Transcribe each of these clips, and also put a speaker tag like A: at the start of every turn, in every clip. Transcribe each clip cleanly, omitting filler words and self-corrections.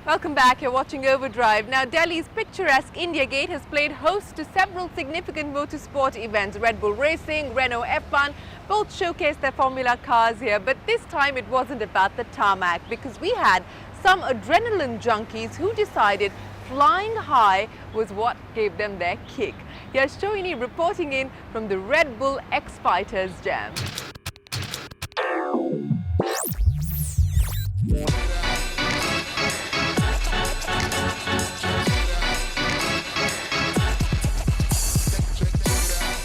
A: Welcome back, you're watching Overdrive. Now, Delhi's picturesque India Gate has played host to several significant motorsport events. Red Bull Racing, Renault F1, both showcased their Formula cars here. But this time it wasn't about the tarmac because we had some adrenaline junkies who decided flying high was what gave them their kick. Here's Shoini reporting in from the Red Bull X-Fighters Jam.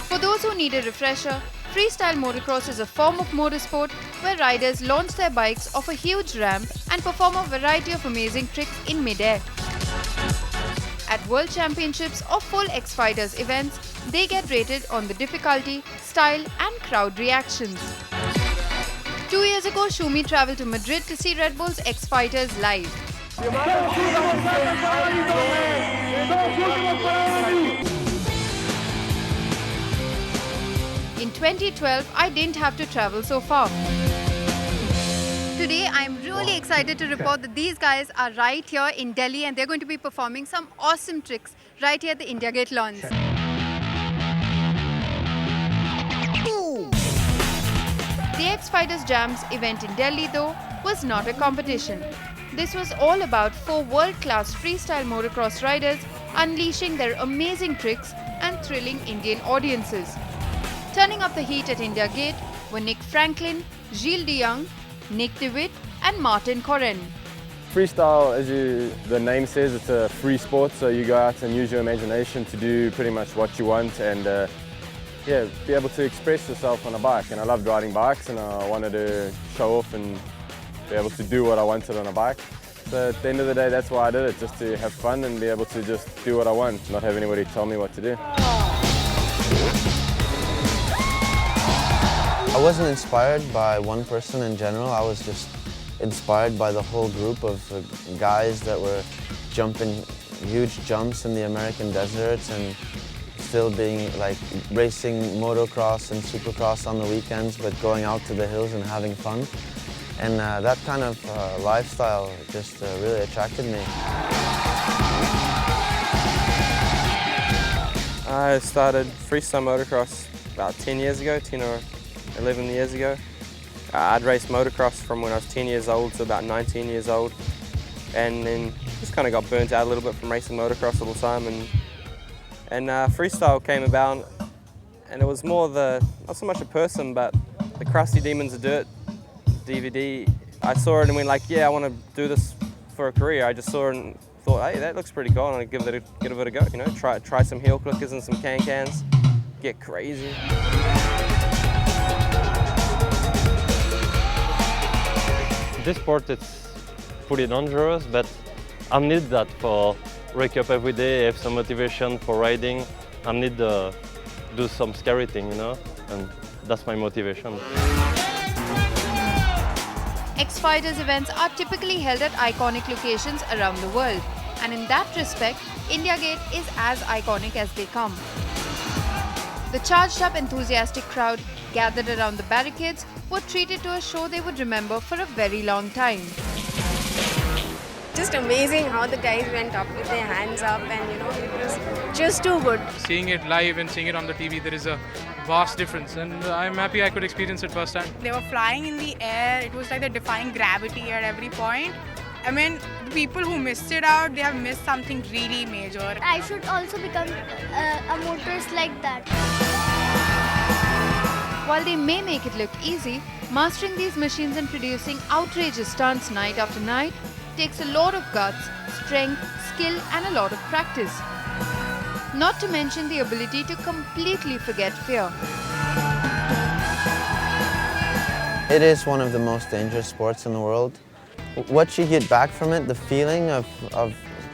B: For those who need a refresher, freestyle motocross is a form of motorsport where riders launch their bikes off a huge ramp and perform a variety of amazing tricks in mid-air. At World Championships or full X-Fighters events, they get rated on the difficulty, style and crowd reactions. 2 years ago, Shumi travelled to Madrid to see Red Bull's X-Fighters live. In 2012, I didn't have to travel so far. Today, I'm really excited to report that these guys are right here in Delhi and they're going to be performing some awesome tricks right here at the India Gate lawns. The X-Fighters Jams event in Delhi, though, was not a competition. This was all about 4 world-class freestyle motocross riders unleashing their amazing tricks and thrilling Indian audiences. Turning up the heat at India Gate were Nick Franklin, Gilles de Jong, Nick DeWitt and Martin Corren.
C: Freestyle, as the name says, it's a free sport, so you go out and use your imagination to do pretty much what you want and be able to express yourself on a bike. And I loved riding bikes and I wanted to show off and be able to do what I wanted on a bike. So at the end of the day, that's why I did it, just to have fun and be able to just do what I want, not have anybody tell me what to do.
D: I wasn't inspired by one person in general, I was just inspired by the whole group of guys that were jumping huge jumps in the American deserts and still being like racing motocross and supercross on the weekends, but going out to the hills and having fun. And that kind of lifestyle just really attracted me.
E: I started freestyle motocross about 10 years ago, 10 or 11 years ago. I'd raced motocross from when I was 10 years old to about 19 years old, and then just kind of got burnt out a little bit from racing motocross all the time, and freestyle came about, and it was more not so much a person, but the Crusty Demons of Dirt DVD. I saw it and went like, yeah, I want to do this for a career. I just saw it and thought, hey, that looks pretty cool, and I'd give it a go, you know, try some heel clickers and some can-cans, get crazy.
F: This sport is pretty dangerous, but I need that for wake up every day, have some motivation for riding. I need to do some scary thing, you know, and that's my motivation.
B: X-Fighters events are typically held at iconic locations around the world, and in that respect, India Gate is as iconic as they come. The charged-up, enthusiastic crowd gathered around the barricades were treated to a show they would remember for a very long time.
G: Just amazing how the guys went up with their hands up, and you know, it was just too good.
H: Seeing it live and seeing it on the TV, there is a vast difference, and I'm happy I could experience it firsthand.
I: They were flying in the air. It was like they're defying gravity at every point. I mean, the people who missed it out, they have missed something really major.
J: I should also become a motorist like that.
B: While they may make it look easy, mastering these machines and producing outrageous stunts night after night takes a lot of guts, strength, skill and a lot of practice. Not to mention the ability to completely forget fear.
D: It is one of the most dangerous sports in the world. What you get back from it, the feeling of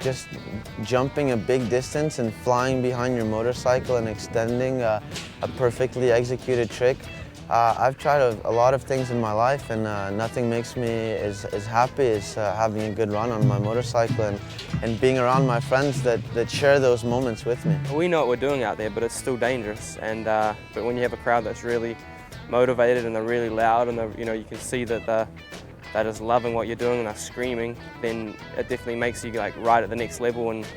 D: just jumping a big distance and flying behind your motorcycle and extending a perfectly executed trick. I've tried a lot of things in my life, and nothing makes me as happy as having a good run on my motorcycle and being around my friends that share those moments with me.
E: We know what we're doing out there, but it's still dangerous. And but when you have a crowd that's really motivated and they're really loud, and you know, you can see that they're just loving what you're doing and they're screaming, then it definitely makes you like right at the next level and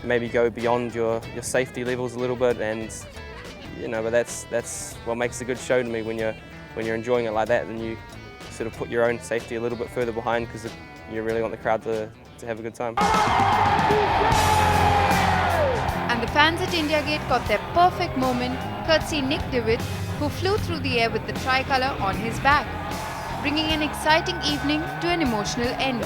E: maybe go beyond your safety levels a little bit. And you know, but that's what makes a good show to me, when you're enjoying it like that, then you sort of put your own safety a little bit further behind, because you really want the crowd to have a good time.
B: And the fans at India Gate got their perfect moment, courtesy Nick DeWitt, who flew through the air with the tricolour on his back, bringing an exciting evening to an emotional end.